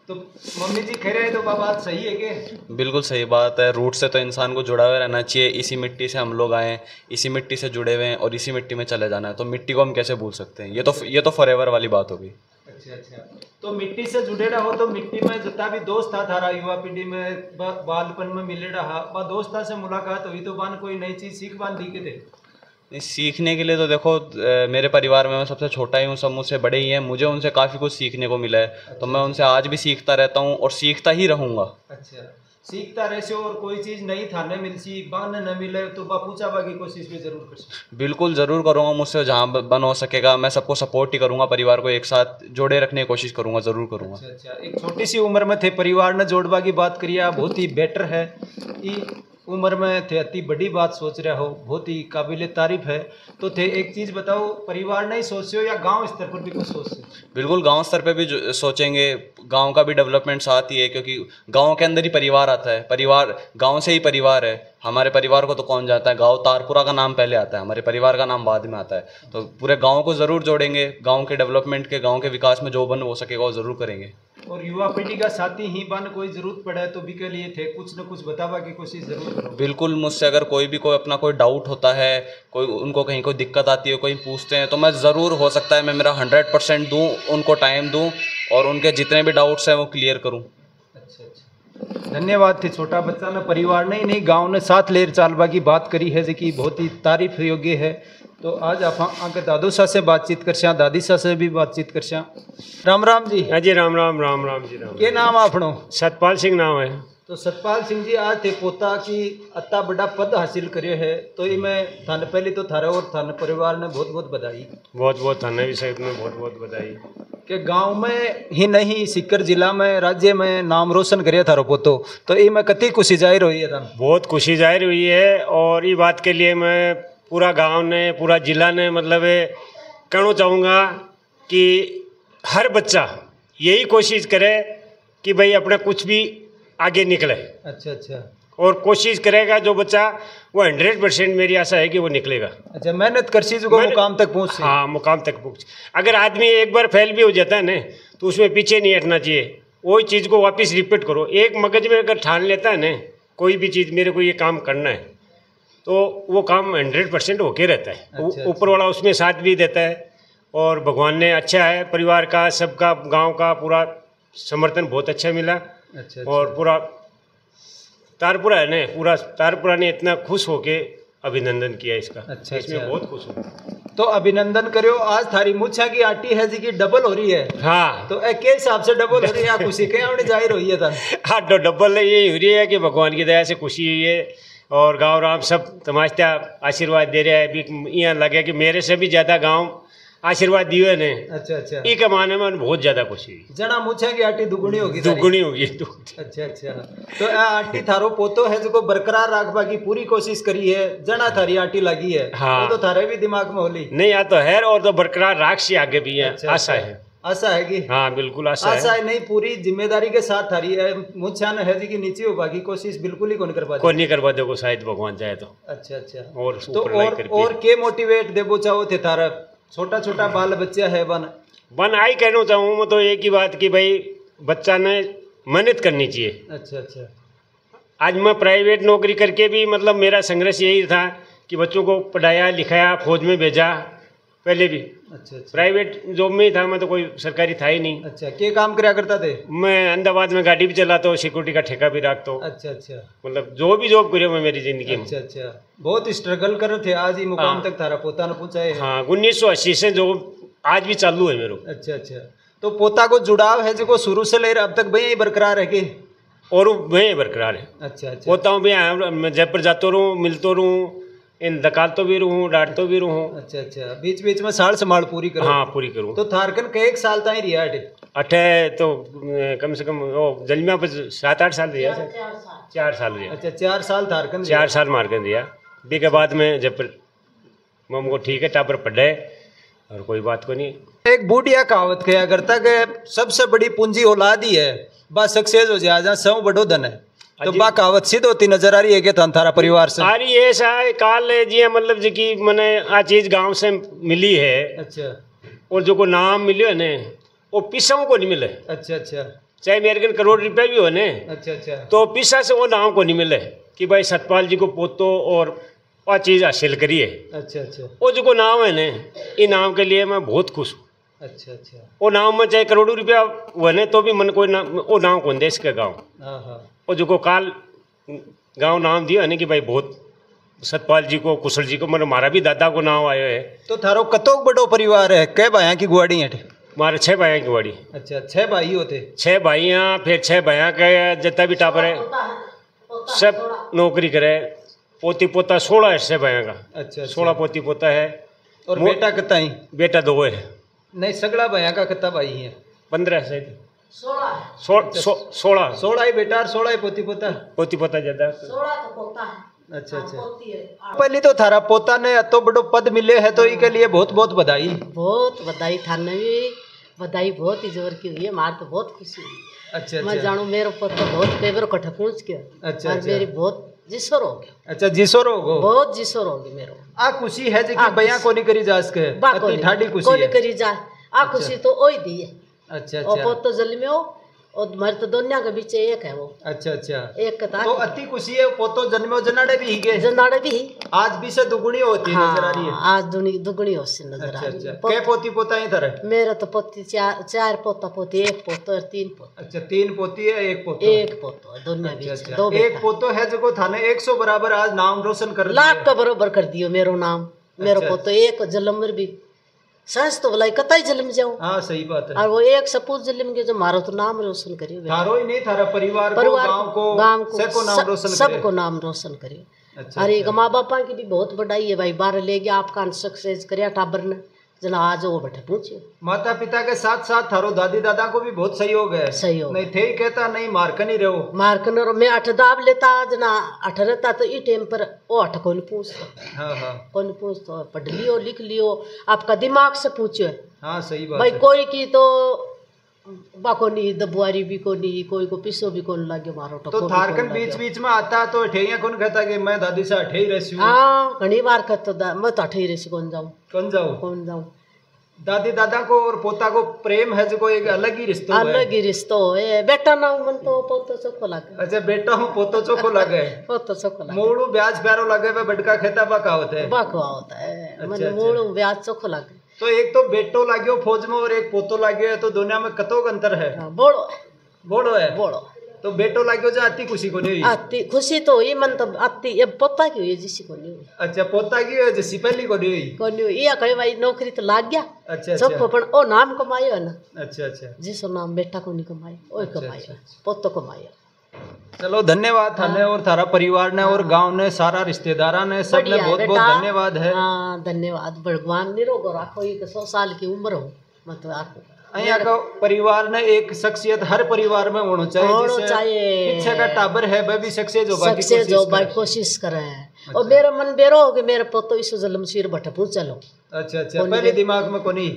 तो मम्मी जी कह रहे हैं तो बात सही है कि बिल्कुल सही बात है। रूट से तो इंसान को जुड़ा हुआ रहना चाहिए। इसी मिट्टी से हम लोग आए हैं इसी मिट्टी से जुड़े हुए हैं और इसी मिट्टी में चले जाना है तो मिट्टी को हम कैसे भूल सकते हैं। ये तो फॉरएवर वाली बात होगी। अच्छा तो मिट्टी से जुड़े रहो तो मिट्टी में जितना भी दोस्त था थारा युवा पीढ़ी में बालपन में मिले रहा वह दोस्ता से मुलाकात हुई तो बान कोई नई चीज़ सीख बान दी के थे। सीखने के लिए तो देखो मेरे परिवार में मैं सबसे छोटा ही हूँ सब मुझसे बड़े ही हैं मुझे उनसे काफ़ी कुछ सीखने को मिला है। तो मैं उनसे आज भी सीखता रहता हूँ और सीखता ही रहूँगा। अच्छा सीखता रहे और कोई चीज़ नहीं थाने मिलसी बान न मिले तो पूछा की कोशिश भी जरूर कर। बिल्कुल ज़रूर करूँगा मुझसे जहाँ बन हो सकेगा मैं सबको सपोर्ट ही करूँगा परिवार को एक साथ जोड़े रखने की कोशिश करूँगा ज़रूर करूँगा। अच्छा एक छोटी सी उम्र में थे परिवार ने जोड़वा की बात करिए बहुत ही बेटर है। उम्र में थे अति बड़ी बात सोच रहे हो बहुत ही काबिले तारीफ है। तो थे एक चीज़ बताओ परिवार नहीं सोचो या गांव स्तर पर भी कुछ सोचते। बिल्कुल गांव स्तर पे भी सोचेंगे। गांव का भी डेवलपमेंट साथ ही है क्योंकि गांव के अंदर ही परिवार आता है। परिवार गांव से ही परिवार है। हमारे परिवार को तो कौन जाता है गांव तारपुरा का नाम पहले आता है हमारे परिवार का नाम बाद में आता है। तो पूरे गांव को ज़रूर जोड़ेंगे। गांव के डेवलपमेंट के गांव के विकास में जो बन हो सकेगा वो ज़रूर करेंगे। और युवा पीढ़ी का साथी ही बन कोई ज़रूरत पड़े तो भी के लिए थे कुछ न कुछ बतावा की कोशिश ज़रूर करो। बिल्कुल मुझसे अगर कोई अपना कोई डाउट होता है कोई उनको कहीं कोई दिक्कत आती है कोई पूछते हैं तो मैं ज़रूर हो सकता है मैं मेरा 100% दूँ उनको टाइम दूँ और उनके जितने भी डाउट्स हैं वो क्लियर करूँ। अच्छा धन्यवाद थे छोटा बच्चा ने परिवार नहीं गांव ने साथ लेर चालबा की बात करी है जी बहुत ही तारीफ योग्य है। तो आज आप आगे दादू सा से बातचीत कर दादी सा से भी बातचीत कर। राम जी। हाँ जी राम जी राम। के नाम आपनो। सतपाल सिंह नाम है। तो सतपाल सिंह जी आज थे पोता की अत्ता बड़ा पद हासिल करे है तो मैं थाने पहले तो थारा और थाने परिवार ने बहुत बधाई। बहुत थाने भी सहित में बहुत बधाई कि गांव में ही नहीं सीकर जिला में राज्य में नाम रोशन करे थारो पोतो तो मैं कति खुशी जाहिर हुई है। बहुत खुशी जाहिर हुई है और ये बात के लिए मैं पूरा गांव ने पूरा जिला ने मतलब कहना चाहूँगा कि हर बच्चा यही कोशिश करे कि भाई अपना कुछ भी आगे निकले। अच्छा और कोशिश करेगा जो बच्चा, वो 100% मेरी आशा है कि वो निकलेगा। अच्छा, मेहनत कर सी को मुकाम तक पहुँच सी। हाँ, मुकाम तक पहुँच। अगर आदमी एक बार फेल भी हो जाता है ना, तो उसमें पीछे नहीं हटना चाहिए, वही चीज़ को वापस रिपीट करो। एक मगज में अगर ठान लेता है ना कोई भी चीज़, मेरे को ये काम करना है, तो वो काम 100% होके रहता है। ऊपर वाला उसमें साथ भी देता है, और भगवान ने अच्छा है, परिवार का, सबका, गांव का पूरा समर्थन बहुत अच्छा मिला। अच्छा। और पूरा तारपुरा है ना, पूरा तारपुरा ने इतना खुश होके अभिनंदन किया इसका। अच्छा, इसमें अच्छा। बहुत खुश हूँ। तो अभिनंदन करो। आज थारी मुछा की आटी है जी की डबल हो रही है। हाँ, तो के हिसाब से डबल हो रही है, खुशी के आवड़े जाहिर हुई है था। हाँ, डबल ये हो रही है कि भगवान की दया से खुशी हुई है, और गाँव राम सब तमाशा आशीर्वाद दे रहे हैं। अभी यहाँ लगे कि मेरे से भी ज़्यादा गाँव आशीर्वाद दिए ने। अच्छा अच्छा। ई कमाने में बहुत ज़्यादा खुशी हुई। जना मुछा की आटी दुगुनी होगी। दुगुनी होगी। अच्छा अच्छा। तो आटी थारो पोतो है जो बरकरार रखवा की पूरी कोशिश करी है, जना थारी आटी लगी है। हाँ, वो तो थारे भी दिमाग में होली नहीं, या तो है, और तो बरकरार राख से आगे भी है। अच्छा, आशा है। आशा है कि हाँ, बिल्कुल आशा है। आशा है नहीं, पूरी जिम्मेदारी के साथ थारी है मुछा न है जी की नीचे होगा की कोशिश बिल्कुल ही कौन कर पाती। कोई नहीं करवा देखो, शायद भगवान चाहे तो। अच्छा अच्छा। और तो और के मोटिवेट देबो चाहो थे थारा छोटा छोटा बाल बच्चा है बन आई कहना चाहूँ मैं तो एक ही बात कि भाई बच्चा ने मेहनत करनी चाहिए। अच्छा अच्छा। आज मैं प्राइवेट नौकरी करके भी, मतलब मेरा संघर्ष यही था कि बच्चों को पढ़ाया लिखाया, फौज में भेजा पहले भी। अच्छा अच्छा। प्राइवेट जॉब में ही था मैं, तो कोई सरकारी था ही नहीं। अच्छा, क्या काम कराया करता थे? मैं अहमदाबाद में गाड़ी भी चलाता हूँ, सिक्योरिटी का ठेका भी रखता हूँ। अच्छा अच्छा। मतलब जो भी जॉब करी मैं मेरी जिंदगी में। अच्छा अच्छा। बहुत स्ट्रगल कर रहे थे, आज ही मुकाम तक थारा पोता ने पहुंचाए। हाँ, 1980 से जॉब आज भी चालू है मेरे। अच्छा अच्छा। तो पोता को जुड़ाव है जो शुरू से ले अब तक भैया ही बरकरार है कि? और वही बरकरार है। अच्छा अच्छा। पोता हूँ भैया, मैं जयपुर जाता रहूँ, मिलता रहूँ, इन धकालतो भी रहूँ, डांटतो भी रहूँ। अच्छा अच्छा। बीच बीच में साल संभाल पूरी करो। हाँ, पूरी करूँ। तो थारकन के 1 साल तक रिया अठे तो कम से कम वो जलमिया पर 7-8 साल दिया। 4 साल दिया। अच्छा, 4 साल थारकन 4 साल मार कर दिया। बी के बाद में जब मम को ठीक है टापर पढ़े, और कोई बात को नहीं। एक बूढ़िया कहावत कहा करता कि सबसे बड़ी पूंजी औलाद ही है, बस सक्सेस हो जाए, जहाँ सौ बड़ो धन है। तो बा कहावत सिद्ध होती नजर आ रही है कि थारा परिवार से? आ रही है ऐसा काल जी, मतलब जी की मैंने आ चीज गांव से मिली है। अच्छा। और जो को नाम मिले ने वो पिसाओं को नहीं मिले। अच्छा अच्छा। चाहे मेरे कन करोड़ रुपए भी हो ने, अच्छा अच्छा। तो पिसा से वो नाम को नहीं मिले कि भाई सतपाल जी को पोतो और वह चीज़ हासिल करी है। अच्छा अच्छा। वो जो को नाम है ने, इन नाम के लिए मैं बहुत खुश हूँ। अच्छा अच्छा। वो नाम में चाहे करोड़ों रुपया हुआ ने, तो भी मन कोई नाम, वो नाम कौन देश का गाँव। हाँ हाँ। वो जो को काल गांव नाम दिया है ना कि भाई बहुत सतपाल जी को, कुशल जी को, मतलब हमारा भी दादा को नाम आयो है। तो थारो कतोक बड़ो परिवार है, कै भाइया की गुआड़ी है? हमारे 6 भाइयों की वाड़ी। अच्छा, 6 भाई होते? 6 भाइयाँ, फिर 6 भाइयाँ का जितना भी टापर है सब नौकरी करे। पोती पोता 16 है 6 भाइयों का। अच्छा। 16 पोती पोता है। और बेटा कितना ही? बेटा 2 है। नहीं, सगड़ा भाइया का कितना भाई है? 15 से 16 16 ही बेटा और 16 ही पोती पोता? पोती पोता ज्यादा। अच्छा अच्छा। पहले तो थारा पोता ने तो बड़ो पद मिले है, तो इसके लिए बहुत बहुत बधाई। बहुत बधाई, थाने भी बधाई बहुत ही जोर की हुई है। मार तो बहुत खुशी हुई। अच्छा मैं जानू मेरे पोता बहुत कई बार कट्ठा पहुँच गया। अच्छा और मेरी बहुत जिसोर हो गया। अच्छा, जिसोर हो बहुत जिसोर होगी मेरे। आ खुशी है जी कि भैया को नहीं करी जा सके, अति ठाडी खुशी कोई है। करी जाए आ खुशी तो ओई दी है। अच्छा और अच्छा। पोतो जल में हो, और हमारे तो दुनिया के बीच एक है वो। अच्छा अच्छा। एक कथा तो अति खुशी है, पोतो जन्मो जनाड़े भी ही गए, जनाड़े भी आज भी से दुगुनी होती है नजर आ रही है। हाँ, आज दुगनी हो सी नजर अच्छा आ रही अच्छा। है। कै पोती पोता ही थारे? मेरा तो पोती चार पोता पोती, एक पोतो और 3 पोते। अच्छा, 3 पोती है, 1 पोतो? एक पोतो है दुनिया अच्छा बीच अच्छा। 2 एक पोतो है जो थाने 100 बराबर आज नाम रोशन कर लाख का बरोबर कर दियो मेरो नाम। मेरो अच्छा। पोतो एक जलमर भी सांस तो भलाई कतई जलम जाऊं। हाँ, सही बात है। और वो एक सपूत जलम के जो मारो तो नाम रोशन करियो। थारो ही नहीं, थारा परिवार को, गांव को सबको नाम रोशन करे। सबको नाम रोशन करियो। अच्छा। अरे माँ बापा की भी बहुत बड़ाई है भाई, बाहर ले गया आपका सक्सेस करिया टाबर ने, जना आज वो बैठे पूछियो। माता पिता के साथ साथ थारो दादी दादा को भी बहुत सहयोग है। सहयोग नहीं थे ही कहता नहीं मारकन ही रहो। मारकन और मैं 8 दाब लेता, जना 8 रहता तो ई टाइम पर वो 8 कौन पूछता। हाँ हाँ। कौन पूछता, पढ़ लियो लिख लियो, आपका दिमाग से पूछो। हाँ, सही बात भाई है। कोई की तो बाकोनी दबुआरी भी कोनी, कोई को पिसो भी कोन लागे मारो तो थारकन बीच बीच में आता तो ठेइया कौन कहता कि मैं दादी से अठे ही रहती हूँ? हाँ घनी बार कहता था मैं तो अठे ही रही कौन जाऊँ कौन जाऊँ। दादी दादा को और पोता को प्रेम है जो एक अलग ही रिश्ता है। अलग ही रिश्तो है। बेटा ना मन तो पोतो चोखो लागे। अच्छा बेटा हूँ पोतो चोखो लागे। पोतो चोखो लागे। मोड़ू ब्याज प्यारो लगे वे बड़का खेता बका होता है। बका होता है। मन मोड़ू ब्याज चोखो लागे। तो एक तो बेटो लाग्यो फौज में और एक पोतो लाग्यो है, तो दुनिया में कतो अंतर है? बोड़ो है। तो बेटो लाग्यो जो आती खुशी को नहीं? आती खुशी तो हुई मन तो आती ये पोता की हुई जिसी को नहीं हुई। अच्छा पोता की हुई जिसी पहली को नहीं हुई। ये कहे भाई नौकरी तो लाग गया। अच्छा चुप पण ओ नाम कमायो है ना। अच्छा जिसो नाम बेटा को नहीं कमायो ओए कमायो पोतो कमायो। चलो धन्यवाद थाने और थारा परिवार ने और गांव ने सारा रिश्तेदारा ने सबने बहुत बहुत धन्यवाद है। हाँ धन्यवाद। भगवान निरोग राखो। 100 साल की उम्र हो मतलब आपको यहाँ का परिवार ने एक शख्सियत हर परिवार में होना चाहिए। पीछे का टाबर है वह भी सक्सेस होगा कोशिश करे है। और मेरा मन बेरो हो कि मेरा पोतो इस जलमशीर भटपुर चलो। अच्छा पहले दिमाग में कोनी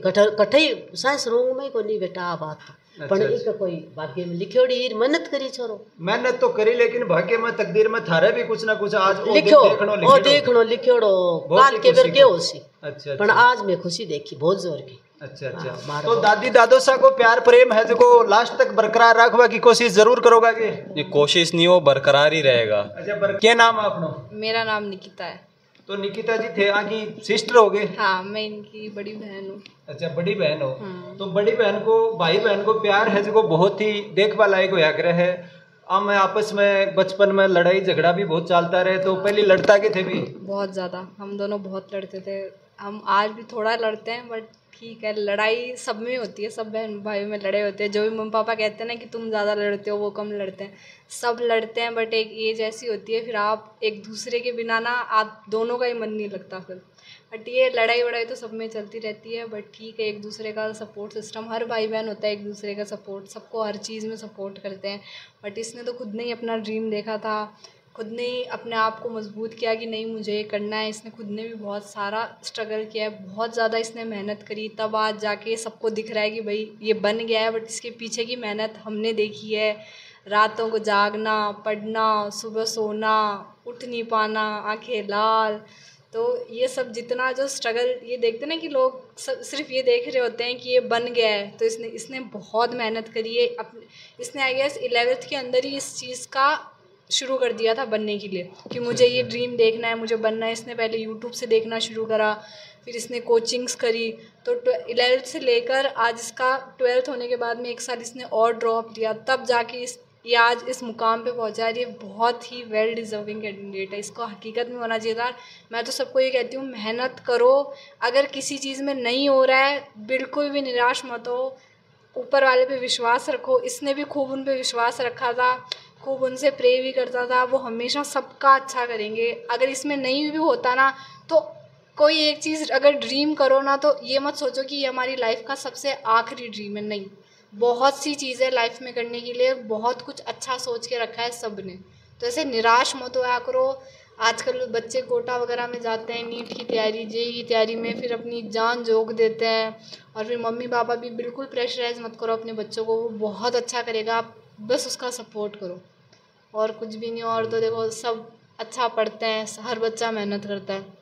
कठई साइंस रूम में कोनी बेटा बात पण एक कोई भाग्य में लिखोड़ी मेहनत करी छोरो। मेहनत तो करी लेकिन भाग्य में तकदीर में थारे भी कुछ ना कुछ आज देखनो लिखोड़ो काल के बेर के होसी। अच्छा पण आज मैं खुशी देखी बहुत जोर की। अच्छा तो दादी दादो सा को प्यार प्रेम है जो लास्ट तक बरकरार रखवा की कोशिश जरूर करोगा कि? ये कोशिश नहीं वो बरकरार ही रहेगा। अच्छा क्या नाम है अपना? मेरा नाम निकिता है। तो निकिता जी थे आगे सिस्टर हो गए? हाँ मैं इनकी बड़ी बहन हूँ। अच्छा बड़ी बहन हो। तो बड़ी बहन को भाई बहन को प्यार है जो बहुत ही देखभाल लायक होया करे है। हम आपस में बचपन में लड़ाई झगड़ा भी बहुत चलता रहे तो पहले लड़ता के थे भी? बहुत ज़्यादा हम दोनों बहुत लड़ते थे। हम आज भी थोड़ा लड़ते हैं बट ठीक है। लड़ाई सब में होती है, सब बहन भाई में लड़ाई होते हैं। जो भी मम्मी पापा कहते हैं ना कि तुम ज़्यादा लड़ते हो वो कम लड़ते हैं, सब लड़ते हैं बट एक एज ऐसी होती है फिर आप एक दूसरे के बिना ना आप दोनों का ही मन नहीं लगता फिर। बट ये लड़ाई वड़ाई तो सब में चलती रहती है बट ठीक है। एक दूसरे का सपोर्ट सिस्टम हर भाई बहन होता है, एक दूसरे का सपोर्ट सबको हर चीज़ में सपोर्ट करते हैं। बट इसने तो खुद ने ही अपना ड्रीम देखा था, खुद ने ही अपने आप को मजबूत किया कि नहीं मुझे ये करना है। इसने खुद ने भी बहुत सारा स्ट्रगल किया है, बहुत ज़्यादा इसने मेहनत करी तब आज जाके सबको दिख रहा है कि भाई ये बन गया है। बट इसके पीछे की मेहनत हमने देखी है। रातों को जागना, पढ़ना, सुबह सोना, उठ नहीं पाना, आंखें लाल, तो ये सब जितना जो स्ट्रगल ये देखते ना कि लोग सिर्फ ये देख रहे होते हैं कि ये बन गया है, तो इसने बहुत मेहनत करी है। इसने आई गेस 11th के अंदर ही इस चीज़ का शुरू कर दिया था बनने के लिए कि मुझे ये ड्रीम देखना है, मुझे बनना है। इसने पहले यूट्यूब से देखना शुरू करा, फिर इसने कोचिंग्स करी। तो 11th से लेकर आज इसका 12th होने के बाद में 1 साल इसने और ड्रॉप दिया, तब जाके ये आज इस मुकाम पे पहुंचा है। ये बहुत ही वेल डिज़र्विंग कैंडिडेट है, इसको हकीकत में होना चाहिए था। मैं तो सबको ये कहती हूँ मेहनत करो, अगर किसी चीज़ में नहीं हो रहा है बिल्कुल भी निराश मत हो, ऊपर वाले पे विश्वास रखो। इसने भी खूब उन पे विश्वास रखा था, खूब उनसे प्रे भी करता था, वो हमेशा सबका अच्छा करेंगे। अगर इसमें नहीं भी होता ना तो कोई एक चीज़ अगर ड्रीम करो ना तो ये मत सोचो कि ये हमारी लाइफ का सबसे आखिरी ड्रीम है, नहीं, बहुत सी चीज़ें लाइफ में करने के लिए बहुत कुछ अच्छा सोच के रखा है सब ने। तो ऐसे निराश मत होया करो। आजकल बच्चे कोटा वगैरह में जाते हैं, नीट की तैयारी, जेईई की तैयारी में फिर अपनी जान झोंक देते हैं, और फिर मम्मी पापा भी बिल्कुल प्रेशराइज मत करो अपने बच्चों को, वो बहुत अच्छा करेगा, आप बस उसका सपोर्ट करो और कुछ भी नहीं। और तो देखो सब अच्छा पढ़ते हैं, हर बच्चा मेहनत करता है,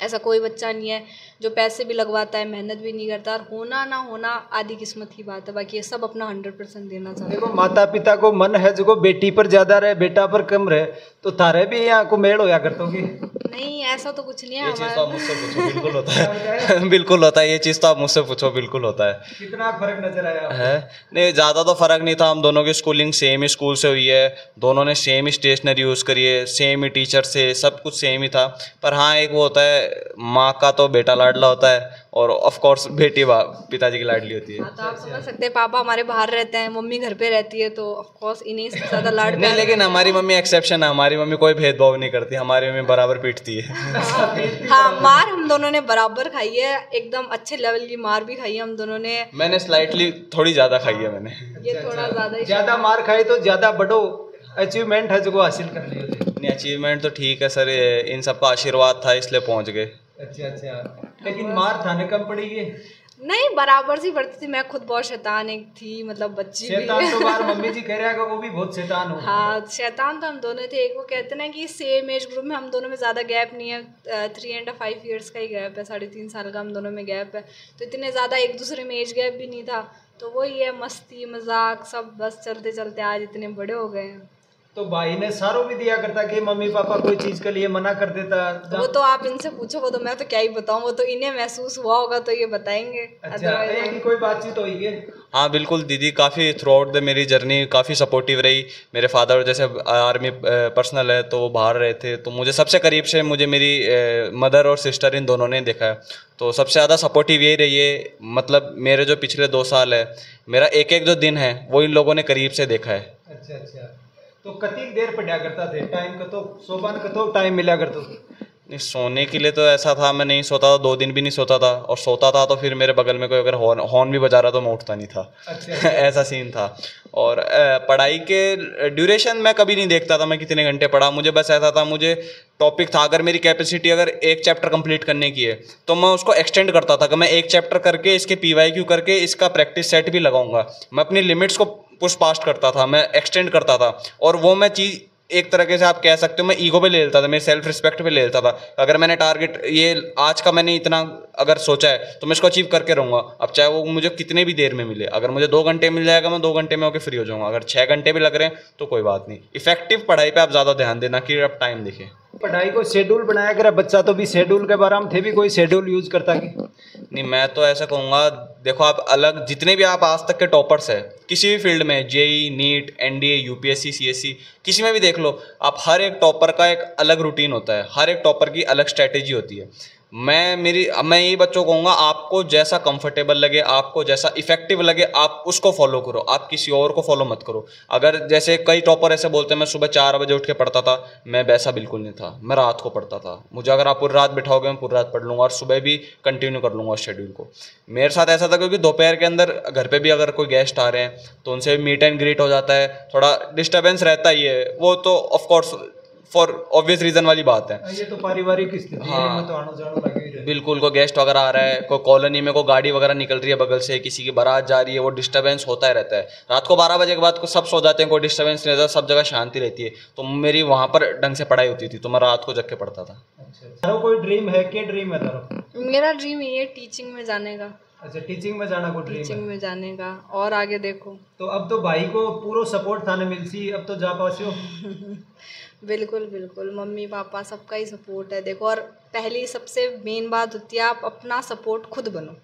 ऐसा कोई बच्चा नहीं है जो पैसे भी लगवाता है मेहनत भी नहीं करता। और होना ना होना आधी किस्मत की बात है, बाकी ये सब अपना 100% देना चाहते हैं। देखो माता पिता को मन है जो बेटी पर ज़्यादा रहे बेटा पर कम रहे, तो तारे भी यहाँ को मेल होया करते होगी? नहीं ऐसा तो कुछ नहीं है। ये चीज़ तो आप मुझसे पूछो, बिल्कुल होता है बिल्कुल होता है, ये चीज़ तो आप मुझसे पूछो, बिल्कुल होता है। कितना फ़र्क नजर आया है? नहीं ज़्यादा तो फ़र्क नहीं था। हम दोनों की स्कूलिंग सेम ही स्कूल से हुई है, दोनों ने सेम ही स्टेशनरी यूज़ करी है, सेम ही टीचर से, सब कुछ सेम ही था। पर हाँ एक वो होता है, माँ का तो बेटा लाडला होता है और ऑफ कोर्स बेटी पिताजी की लाडली होती है। तो आप समझ सकते हैं, पापा हमारे बाहर रहते हैं, मम्मी घर पे रहती है, तो ऑफ कोर्स इन्हीं से ज़्यादा लाड नहीं। लेकिन हमारी मम्मी एक्सेप्शन है, हमारी मम्मी कोई भेदभाव नहीं करती, हमारी मम्मी बराबर पीटती है। हाँ मार हम दोनों ने बराबर खाई है, एकदम अच्छे लेवल की मार भी खाई है हम दोनों ने। मैंने स्लाइटली थोड़ी ज़्यादा खाई है मैंने, ये थोड़ा ज़्यादा मार खाई तो ज़्यादा बड़ो अचीवमेंट है जो हासिल कर ली होती। नहीं अचीवमेंट तो ठीक है सर, इन सबका आशीर्वाद था इसलिए पहुँच गए। अच्छा, लेकिन मार थाने कम पड़ी है? नहीं, बराबर सी पढ़ती थी। मैं खुद बहुत शैतान एक थी, मतलब बच्ची भी। शैतान तो बाहर मम्मी जी कह रहा है कि वो भी बहुत शैतान हो। हाँ, शैतान तो हम दोनों थे। एक वो कहते हैं ना कि सेम एज ग्रुप में हम दोनों में ज़्यादा गैप नहीं है, 3.5 years का ही गैप है, 3.5 साल का हम दोनों में गैप है, तो इतने ज़्यादा एक दूसरे में एज गैप भी नहीं था। तो वही है, मस्ती मजाक सब बस चलते चलते आज इतने बड़े हो गए हैं। तो भाई ने सारों भी दिया करता कि मम्मी पापा कोई चीज के लिए मना कर देता। वो तो आप इनसे पूछो, वो तो मैं तो क्या ही बताऊं, वो तो इन्हें महसूस हुआ होगा तो ये बताएंगे। अच्छा, की कोई बातचीत हुई है? हाँ बिल्कुल, दीदी काफ़ी थ्रू आउट द मेरी जर्नी काफ़ी सपोर्टिव रही। मेरे फादर जैसे आर्मी पर्सनल है तो वो बाहर रहे थे, तो मुझे सबसे करीब से मुझे मेरी मदर और सिस्टर इन दोनों ने देखा है, तो सबसे ज़्यादा सपोर्टिव यही रही है। मतलब मेरे जो पिछले 2 साल है, मेरा एक एक जो दिन है वो इन लोगों ने करीब से देखा है। अच्छा अच्छा, तो कितनी देर पढ़ा करता थे? टाइम का तो सोबान का तो टाइम मिला करता? नहीं, सोने के लिए तो ऐसा था, मैं नहीं सोता था, 2 दिन भी नहीं सोता था, और सोता था तो फिर मेरे बगल में कोई अगर हॉर्न भी बजा रहा तो मैं उठता नहीं था। अच्छा। ऐसा सीन था। और पढ़ाई के ड्यूरेशन मैं कभी नहीं देखता था मैं कितने घंटे पढ़ा, मुझे बस ऐसा था, मुझे टॉपिक था, अगर मेरी कैपेसिटी अगर एक चैप्टर कंप्लीट करने की है तो मैं उसको एक्सटेंड करता था कि मैं एक चैप्टर करके इसके PYQ करके इसका प्रैक्टिस सेट भी लगाऊंगा। मैं अपनी लिमिट्स को पुश पास्ट करता था, मैं एक्सटेंड करता था, और वो मैं चीज़ एक तरीके से आप कह सकते हो मैं ईगो पे ले लेता था, मेरे सेल्फ रिस्पेक्ट पे ले लेता था। अगर मैंने टारगेट ये आज का मैंने इतना अगर सोचा है तो मैं इसको अचीव करके रहूँगा, अब चाहे वो मुझे कितने भी देर में मिले। अगर मुझे 2 घंटे मिल जाएगा मैं 2 घंटे में होकर फ्री हो जाऊँगा, अगर 6 घंटे भी लग रहे हैं तो कोई बात नहीं। इफेक्टिव पढ़ाई पे आप ज़्यादा ध्यान देना कि आप टाइम देखें। पढ़ाई को शेड्यूल बनाया करे बच्चा, तो भी शेड्यूल के बारे में थे भी कोई शेड्यूल यूज करता कि नहीं, मैं तो ऐसा कहूँगा, देखो आप अलग जितने भी आप आज तक के टॉपर्स हैं किसी भी फील्ड में, JEE, NEET, NDA, UPSC, CSC, किसी में भी देख लो आप, हर एक टॉपर का एक अलग रूटीन होता है, हर एक टॉपर की अलग स्ट्रैटेजी होती है। मैं यही बच्चों को कहूँगा, आपको जैसा कंफर्टेबल लगे, आपको जैसा इफेक्टिव लगे, आप उसको फॉलो करो, आप किसी और को फॉलो मत करो। अगर जैसे कई टॉपर ऐसे बोलते हैं मैं सुबह 4 बजे उठ के पढ़ता था, मैं वैसा बिल्कुल नहीं था, मैं रात को पढ़ता था। मुझे अगर आप पूरी रात बिठाओगे मैं पूरी रात पढ़ लूँगा और सुबह भी कंटिन्यू कर लूँगा शेड्यूल को। मेरे साथ ऐसा था क्योंकि दोपहर के अंदर घर पे भी अगर कोई गेस्ट आ रहे हैं तो उनसे मीट एंड ग्रीट हो जाता है, थोड़ा डिस्टर्बेंस रहता ही है, वो तो ऑफकोर्स फॉर ऑब्वियस रीजन वाली बात है। ये तो पारिवारिक स्थिति है, में तो आनो जानो लगे ही रहता है। बिल्कुल, कोई गेस्ट वगैरह आ रहा है, कोई कॉलोनी में कोई गाड़ी वगैरह निकल रही है बगल से, किसी की बारात जा रही है, वो डिस्टर्बेंस होता ही रहता है। रात को 12 बजे के बाद सब सो जाते हैं, कोई डिस्टर्बेंस नहीं रहता, सब जगह शांति रहती है, तो मेरी वहाँ पर ढंग से पढ़ाई होती थी, तो मैं रात को जग के पढ़ता था। अच्छा, तारो कोई ड्रीम है? क्या ड्रीम है तारो? मेरा ड्रीम ये है टीचिंग में जाने का। अच्छा, टीचिंग में जाना को ड्रीम है? टीचिंग में जाने का, और आगे देखो। तो अब तो भाई को पूरा सपोर्ट थाने मिलसी, अब तो जा पासियो? बिल्कुल बिल्कुल, मम्मी पापा सबका ही सपोर्ट है देखो। और पहली सबसे मेन बात होती है आप अपना सपोर्ट खुद बनो।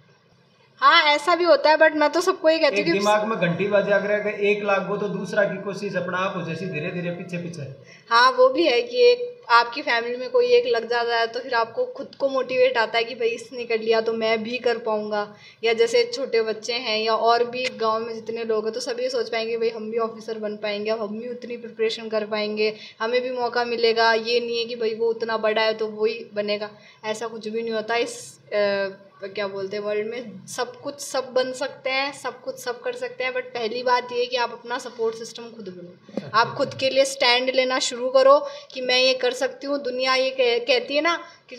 हाँ, ऐसा भी होता है, बट मैं तो सबको ये कहती हूँ कि दिमाग में घंटी बजा कर 1 लाख वो तो दूसरा की कोशिश अपना आप हो जैसी धीरे धीरे पीछे पीछे। हाँ, वो भी है कि एक आपकी फैमिली में कोई एक लग जाता है तो फिर आपको खुद को मोटिवेट आता है कि भाई इसने कर लिया तो मैं भी कर पाऊंगा। या जैसे छोटे बच्चे हैं या और भी गांव में जितने लोग हैं तो सभी सोच पाएंगे भाई हम भी ऑफिसर बन पाएंगे, अब हम भी उतनी प्रिपरेशन कर पाएंगे, हमें भी मौका मिलेगा। ये नहीं है कि भाई वो उतना बड़ा है तो वही बनेगा, ऐसा कुछ भी नहीं होता। इस क्या बोलते हैं, वर्ल्ड में सब कुछ सब बन सकते हैं, सब कुछ सब कर सकते हैं, बट पहली बात ये है कि आप अपना सपोर्ट सिस्टम खुद बनो। आप खुद के लिए स्टैंड लेना शुरू करो कि मैं ये कर सकती हूँ। दुनिया ये कहती है ना कि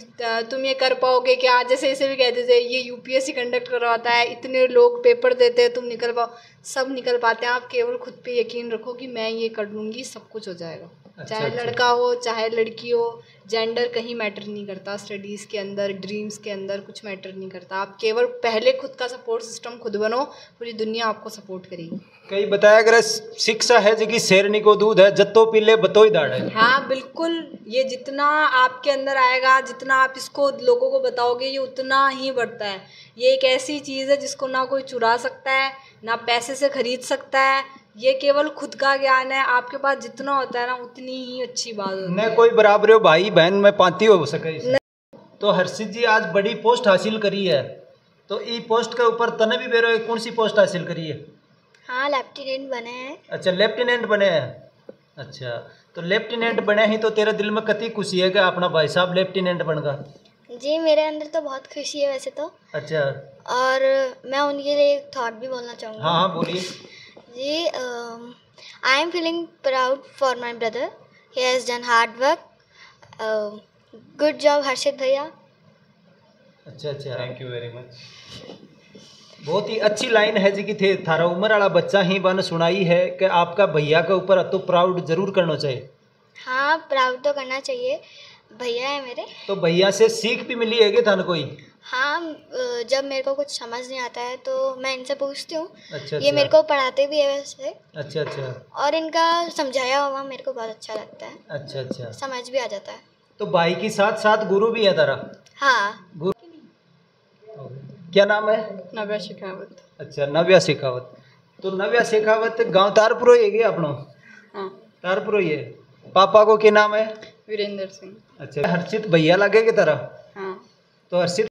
तुम ये कर पाओगे क्या, जैसे ऐसे भी कहते थे ये UPSC कंडक्ट करवाता है, इतने लोग पेपर देते हैं, तुम निकल पाओ। सब निकल पाते हैं, आप केवल खुद पे यकीन रखो कि मैं ये कर लूँगी, सब कुछ हो जाएगा। चाहे लड़का हो चाहे लड़की हो, जेंडर कहीं मैटर नहीं करता। स्टडीज़ के अंदर, ड्रीम्स के अंदर कुछ मैटर नहीं करता। आप केवल पहले खुद का सपोर्ट सिस्टम खुद बनो, पूरी दुनिया आपको सपोर्ट करेगी। कई बताया अगर शिक्षा है जो कि शेरनी को दूध है, जत्तो पीले बतो ही दाढ़ है। हाँ बिल्कुल, ये जितना आपके अंदर आएगा, जितना आप इसको लोगों को बताओगे, ये उतना ही बढ़ता है। ये एक ऐसी चीज़ है जिसको ना कोई चुरा सकता है, ना पैसे से खरीद सकता है। ये केवल खुद का ज्ञान है, आपके पास जितना होता है ना उतनी ही अच्छी बात होती है। न कोई बराबर हो भाई बहन में पाती हो सके। तो हर्षित जी आज बड़ी पोस्ट हासिल करी है, तो ई पोस्ट के ऊपर तने भी बेरो कौन सी पोस्ट हासिल करी है? हाँ, लेफ्टिनेंट बने हैं। अच्छा, लेफ्टिनेंट बने हैं। अच्छा, तो लेफ्टिनेंट बने ही तो तेरे दिल में कति खुशी है कि अपना भाई साहब लेफ्टिनेंट बन गया? जी, मेरे अंदर तो बहुत खुशी है वैसे तो। अच्छा, और मैं उनके लिए एक थॉट भी बोलना चाहूँगी। हाँ हाँ बोलिए ji, I am feeling proud for my brother, he has done hard work. Good job Harshit भैया। अच्छा अच्छा, थैंक यू वेरी मच। बहुत ही अच्छी लाइन है जी कि थे थारा उम्र वाला बच्चा ही बन सुनाई है कि आपका भैया के ऊपर तो प्राउड जरूर करना चाहिए। हाँ, प्राउड तो करना चाहिए, भैया है मेरे। तो भैया से सीख भी मिली है कि थान कोई? हाँ, जब मेरे को कुछ समझ नहीं आता है तो मैं इनसे पूछती हूँ। अच्छा, ये मेरे को पढ़ाते भी है वैसे। अच्छा अच्छा। और इनका समझाया हुआ मेरे को बहुत अच्छा लगता है। अच्छा अच्छा। समझ भी आ जाता है। तो भाई के साथ साथ गुरु भी है तारा? हाँ। गुरु क्या नाम है? नव्या शेखावत। अच्छा, नव्या शेखावत। तो नव्या शेखावत गांव तारपुरो है क्या अपनो? हाँ। तारपुरो ही है। पापा को क्या नाम है? वीरेंद्र सिंह। अच्छा, हर्षित भैया लगे की तरह? हाँ। तो हर्षित